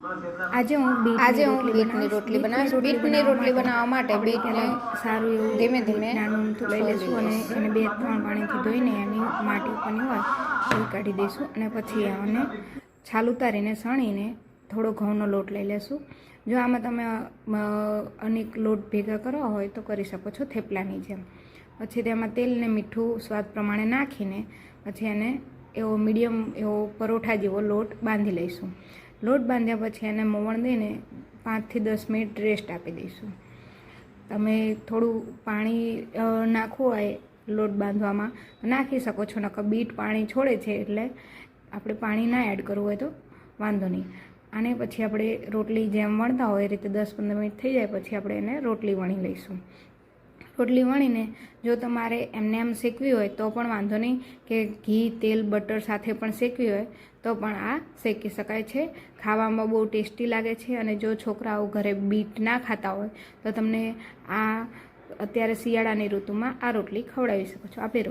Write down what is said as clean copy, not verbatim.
આજે હું બીટની રોટલી બનાવીશ। બીટની રોટલી બનાવવા માટે બીટને સારું એવું ધીમે ધીમે નાનું લઈ લઈશું અને એને 2-3 પાણીથી ધોઈને એની માટી ઉપરની હોય એ કાઢી દઈશું અને પછી આને છાલ ઉતારીને સણીને થોડો ઘઉંનો લોટ લઈ લેશું। જો આમાં તમે અનેક લોટ ભેગા કરવા હોય તો કરી શકો છો થેપલાની જેમ। પછી તેમાં તેલ ને મીઠું સ્વાદ પ્રમાણે નાખીને પછી એને એવો મીડિયમ એવો પરોઠા જેવો લોટ બાંધી લઈશું। લોટ બાંધ્યા પછી એને મોવણ દઈને 5 થી 10 મિનિટ રેસ્ટ આપી દઈશું। તમે થોડું પાણી નાખવું હોય લોટ બાંધવામાં નાખી શકો છો, નકર બીટ પાણી છોડે છે એટલે આપણે પાણી ના એડ કરવું હોય તો વાંધો નહીં। આને પછી આપણે રોટલી જેમ વણતા હોય એ રીતે 10-15 મિનિટ થઈ જાય પછી આપણે એને રોટલી વણી લઈશું। રોટલી વણીને જો તમારે એમને એમ શેકવી હોય તો પણ વાંધો નહીં, કે ઘી તેલ બટર સાથે પણ શેકવી હોય તો પણ આ શેકી શકાય છે। ખાવામાં બહુ ટેસ્ટી લાગે છે અને જો છોકરાઓ ઘરે બીટ ના ખાતા હોય તો તમને આ અત્યારે શિયાળાની ઋતુમાં આ રોટલી ખવડાવી શકો છો। આપણી